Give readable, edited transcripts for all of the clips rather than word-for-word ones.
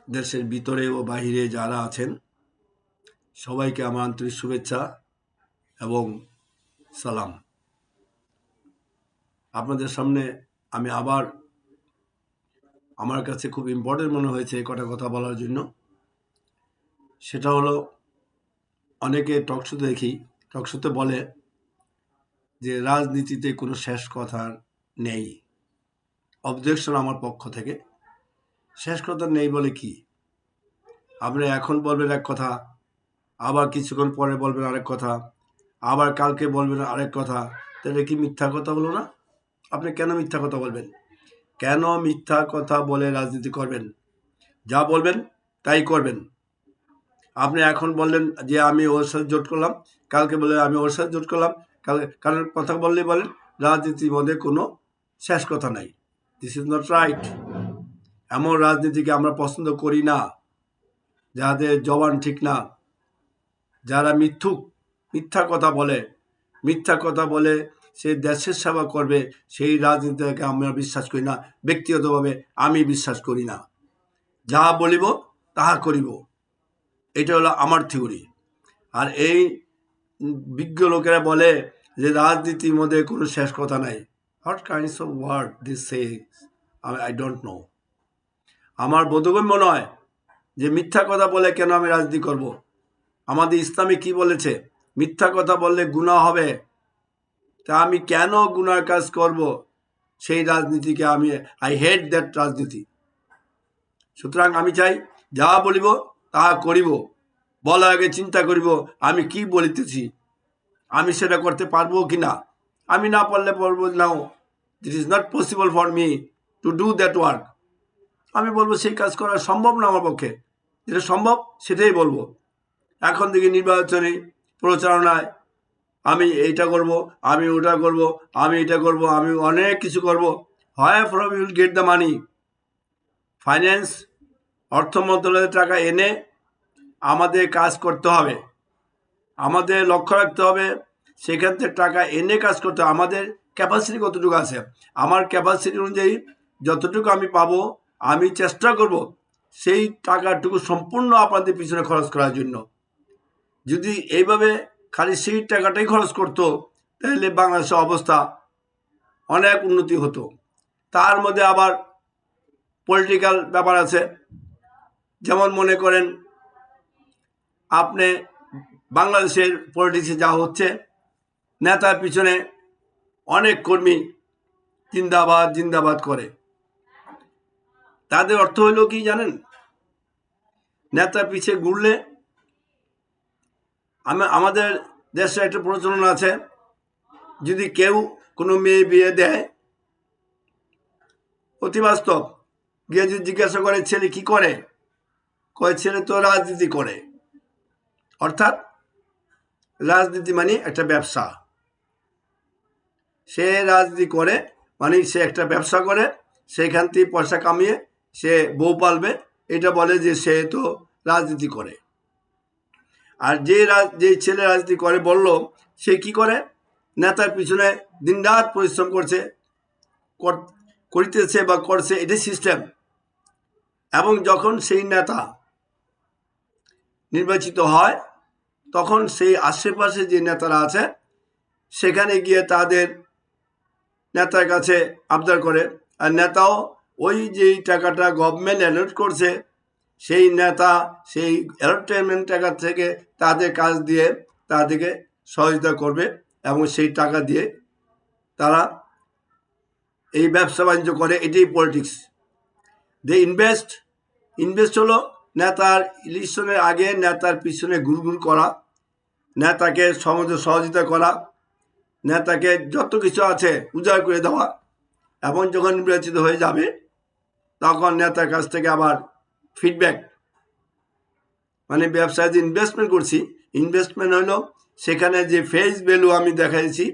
দেশের ভিতরে ও বাহিরে যারা আছেন সবাইকে আমার আন্তরিক শুভেচ্ছা এবং সালাম। আপনাদের সামনে আমি আবার আমার কাছে খুব ইম্পর্টেন্ট মনে হয়েছে এই কটা কথা বলার জন্য। সেটা হলো, অনেকে টকশোতে দেখি, টকশোতে বলে যে রাজনীতিতে কোনো শেষ কথা নেই। অবজেকশন আমার পক্ষ থেকে। শেষ কথা নেই বলে কি? আপনি এখন বলবেন এক কথা, আবার কিছুক্ষণ পরে বলবেন আরেক কথা, আবার কালকে বলবেন আরেক কথা। তাহলে কি মিথ্যা কথা হলো না? আপনি কেন মিথ্যা কথা বলবেন? কেন মিথ্যা কথা বলে রাজনীতি করবেন? যা বলবেন তাই করবেন। আপনি এখন বললেন যে আমি ওর সাথে জোট করলাম, কালকে বললেন আমি ওর সাথে জোট করলাম, কারণ কথা বললেই বলেন রাজনীতির মধ্যে কোনো শেষ কথা নাই। This is not right. এমন রাজনীতিকে আমরা পছন্দ করি না, যাদের জবান ঠিক না, যারা মিথ্যা কথা বলে সে দেশের সেবা করবে, সেই রাজনীতিকে আমরা বিশ্বাস করি না। ব্যক্তিগতভাবে আমি বিশ্বাস করি না। যাহা বলিব তাহা করিব, এটা হলো আমার থিওরি। আর এই বিজ্ঞ লোকেরা বলে যে রাজনীতির মধ্যে কোনো শেষ কথা নাই। What kinds of word this say, I don't know. আমার বোধগম্য নয় যে মিথ্যা কথা বলে কেন আমি রাজনীতি করব। আমাদের ইসলামে কি বলেছে? মিথ্যা কথা বললে গুনাহ হবে। তা আমি কেন গুনার কাজ করব? সেই রাজনীতিকে আই হেট দ্যাট রাজনীতি। সুতরাং আমি চাই যা বলিব তাহা করিব, বলার আগে চিন্তা করিব আমি কি বলিতেছি, আমি সেটা করতে পারবো কি না। আমি না পারলে বলবো now, it is not possible for me to do that work. আমি বলবো সেই কাজ করা সম্ভব না আমার পক্ষে। যেটা সম্ভব সেটাই বলবো। এখন থেকে নির্বাচনী প্রচারণায় আমি এইটা করব, আমি ওটা করব, আমি এটা করব, আমি অনেক কিছু করব। হয় from Yule get the money. Finance, অর্থ মন্ত্রণালয়ের টাকা এনে আমাদের কাজ করতে হবে। আমাদের লক্ষ্য রাখতে হবে সেখান থেকে টাকা এনে কাজ করতে হবে। আমাদের ক্যাপাসিটি কতটুকু আছে, আমার ক্যাপাসিটি অনুযায়ী যতটুকু আমি পাবো আমি চেষ্টা করব সেই টাকাটুকু সম্পূর্ণ আপনাদের পিছনে খরচ করার জন্য। যদি এইভাবে খালি সেই টাকাটাই খরচ করতো তাহলে বাংলাদেশের অবস্থা অনেক উন্নতি হতো। তার মধ্যে আবার পলিটিক্যাল ব্যাপার আছে। যেমন মনে করেন আপনি বাংলাদেশের পলিটিক্সে যা হচ্ছে, নেতার পিছনে অনেক কর্মী জিন্দাবাদ জিন্দাবাদ করে। তাদের অর্থ হইল কি জানেন? নেতার পিছে ঘুরলে, আমাদের দেশে একটা প্রচলন আছে, যদি কেউ কোনো মেয়ে বিয়ে দেয়, অতি বাস্তব, গিয়ে যদি জিজ্ঞাসা করে ছেলে কি করে, কয় ছেলে তো রাজনীতি করে। অর্থাৎ রাজনীতি মানে একটা ব্যবসা। সে রাজনীতি করে মানে সে একটা ব্যবসা করে, সেখান থেকে পয়সা কামিয়ে সে বউ পালবে, এটা বলে যে সে তো রাজনীতি করে। আর যে ছেলে রাজনীতি করে বলল, সে কি করে? নেতার পিছনে দিনরাত পরিশ্রম করিতেছে বা করছে, এটাই সিস্টেম। এবং যখন সেই নেতা নির্বাচিত হয় তখন সেই আশেপাশে যে নেতারা আছে সেখানে গিয়ে তাদের নেতার কাছে আবদার করে, আর নেতাও ওই যেই টাকাটা গভর্নমেন্ট অ্যালট করছে সেই নেতা সেই অ্যালটমেন্ট টাকা থেকে তাদের কাজ দিয়ে তাদেরকে সহযোগিতা করবে এবং সেই টাকা দিয়ে তারা এই ব্যবসা বাণিজ্য করে। এটাই পলিটিক্স। দে ইনভেস্ট হলো নেতার ইলেকশনের আগে নেতার পিছনে ঘুরঘুর করা, নেতাকে সহযোগিতা করা, নেতাকে যত কিছু আছে উজাড় করে দেওয়া, এবং যখন নির্বাচিত হয়ে যাবে তখন নেতার কাছ থেকে আবার ফিডব্যাক, মানে ব্যবসায় যে ইনভেস্টমেন্ট করছি, ইনভেস্টমেন্ট হলো সেখানে যে ফেস ভ্যালু আমি দেখাইছি,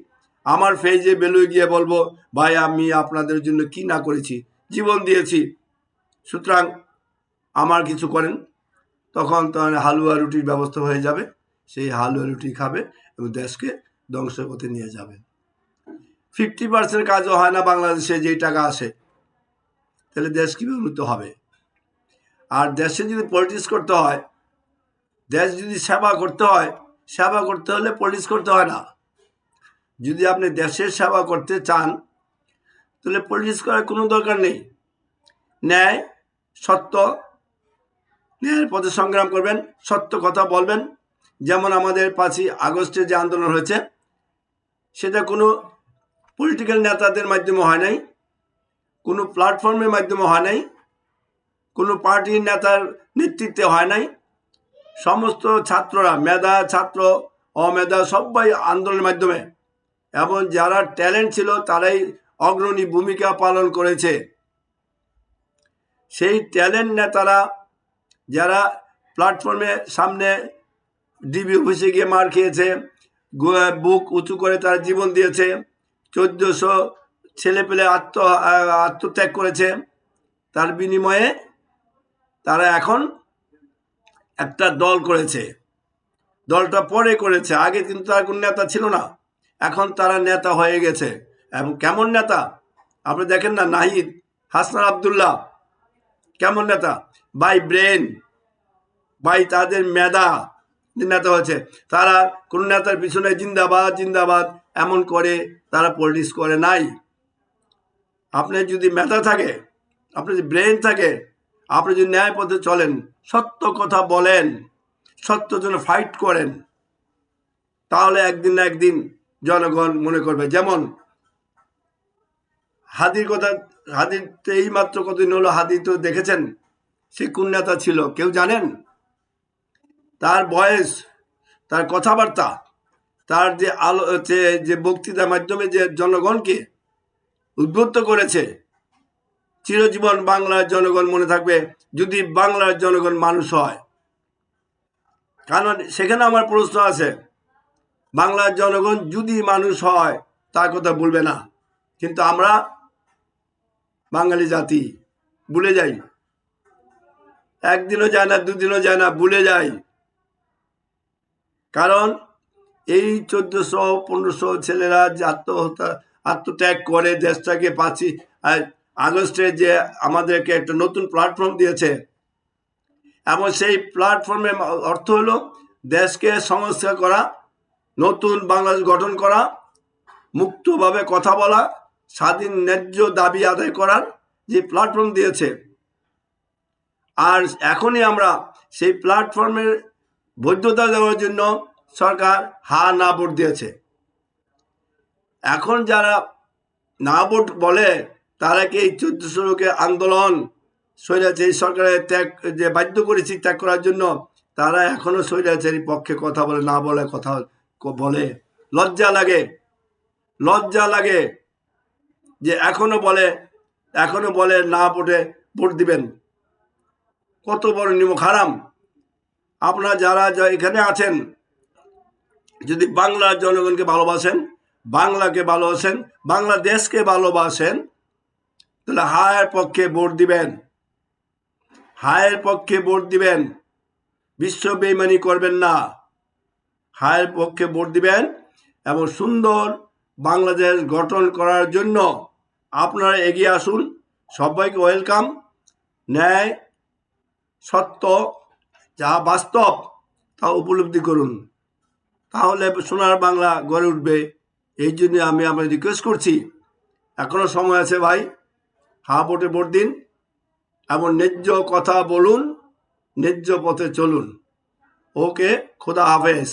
আমার ফেজে ভ্যালু গিয়ে বলবো ভাই আমি আপনাদের জন্য কি না করেছি, জীবন দিয়েছি, সুতরাং আমার কিছু করেন। তখন হালুয়া রুটির ব্যবস্থা হয়ে যাবে, সেই হালুয়া রুটি খাবে এবং দেশকে ধ্বংসের পথে নিয়ে যাবে। 50% কাজও হয় না বাংলাদেশে যেই টাকা আসে, তাহলে দেশ কীভাবে উন্নত হবে? আর দেশে যদি পলিটিক্স করতে হয়, দেশ যদি সেবা করতে হয়, সেবা করতে হলে পলিটিক্স করতে হয় না। যদি আপনি দেশের সেবা করতে চান তাহলে পলিটিক্স করার কোনো দরকার নেই। ন্যায় সত্য, ন্যায়ের পথে সংগ্রাম করবেন, সত্য কথা বলবেন। যেমন আমাদের 5ই আগস্টে যে আন্দোলন হয়েছে, সেটা কোনো পলিটিক্যাল নেতাদের মাধ্যমে হয় নাই, কোনো প্ল্যাটফর্মের মাধ্যমে হয় নাই, কোনো পার্টির নেতার নেতৃত্বে হয় নাই। সমস্ত ছাত্ররা, মেধা ছাত্র অমেধা সবাই আন্দোলনের মাধ্যমে, এবং যারা ট্যালেন্ট ছিল তারাই অগ্রণী ভূমিকা পালন করেছে। সেই ট্যালেন্ট নেতারা যারা প্ল্যাটফর্মে সামনে ডিবি অফিসে গিয়ে মার খেয়েছে, বুক উঁচু করে তারা জীবন দিয়েছে, 1400 ছেলে পেলে আত্মত্যাগ করেছে, তার বিনিময়ে তারা এখন একটা দল করেছে। দলটা পরে করেছে, আগে কিন্তু তার কোনো নেতা ছিল না, এখন তারা নেতা হয়ে গেছে। এবং কেমন নেতা আপনি দেখেন না, নাহিদ হাসান আবদুল্লাহ কেমন নেতা, বাই ব্রেন, বাই তাদের মেধা নেতা হয়েছে। তারা কোন নেতার পিছনে জিন্দাবাদ জিন্দাবাদ এমন করে তারা পলিটিক্স করে নাই। আপনি যদি মেধা থাকে, আপনার যদি ব্রেন থাকে, আপনি যদি ন্যায় পথে চলেন, সত্য কথা বলেন, সত্যর জন্য ফাইট করেন, তাহলে একদিন না একদিন জনগণ মনে করবে। যেমন হাদির কথা, হাদির এই মাত্র কতদিন হলো, হাদি তো দেখেছেন সে কোন নেতা ছিল কেউ জানেন? তার বয়স, তার কথাবার্তা, তার যে আলো, যে বক্তৃতার মাধ্যমে যে জনগণকে উদ্বুদ্ধ করেছে, চিরজীবন বাংলার জনগণ মনে থাকবে, যদি বাংলার জনগণ মানুষ হয়। কারণ সেখানে আমার প্রশ্ন আছে, বাংলার জনগণ যদি মানুষ হয় তার কথা বলবে না, কিন্তু আমরা বাঙালি জাতি ভুলে যাই, একদিনও যায় না, দুদিনও যায় না, ভুলে যাই। কারণ এই 1400-1500 ছেলেরা যে আত্মত্যাগ করে দেশটাকে 5ই আগস্টে যে আমাদেরকে একটা নতুন প্ল্যাটফর্ম দিয়েছে, এবং সেই প্ল্যাটফর্মের অর্থ হলো দেশকে সংস্কার করা, নতুন বাংলাদেশ গঠন করা, মুক্তভাবে কথা বলা, স্বাধীন ন্যায্য দাবি আদায় করার যে প্ল্যাটফর্ম দিয়েছে। আর এখনই আমরা সেই প্ল্যাটফর্মের বৈধতা দেওয়ার জন্য সরকার হা না ভোট দিয়েছে। এখন যারা না ভোট বলে, তারা কি এই 1400 লোকের আন্দোলন স্বৈরাচারী সরকারের ত্যাগ যে বাধ্য করেছি ত্যাগ করার জন্য, তারা এখনো স্বৈরাচারীর পক্ষে কথা বলে, না বলে কথা বলে? লজ্জা লাগে, লজ্জা লাগে যে এখনো বলে না ভোটে ভোট দিবেন। কত বড় নিমক হারাম! আপনারা যারা এখানে আছেন, যদি বাংলার জনগণকে ভালোবাসেন, বাংলাকে ভালোবাসেন, বাংলাদেশকে ভালোবাসেন, তাহলে হায়ের পক্ষে ভোট দিবেন, হায়ের পক্ষে ভোট দিবেন, বিশ্ব বেইমানি করবেন না, হায়ের পক্ষে ভোট দিবেন। এবং সুন্দর বাংলাদেশ গঠন করার জন্য আপনারা এগিয়ে আসুন, সবাইকে ওয়েলকাম। ন্যায় সত্য যা বাস্তব তা উপলব্ধি করুন, তাহলে সোনার বাংলা গড়ে উঠবে। এই জন্য আমি আপনার রিকোয়েস্ট করছি, এখনো সময় আছে ভাই, হা ভোটে ভোট দিন এবং ন্যায্য কথা বলুন, ন্যায্য পথে চলুন। ওকে, খোদা হাফেজ।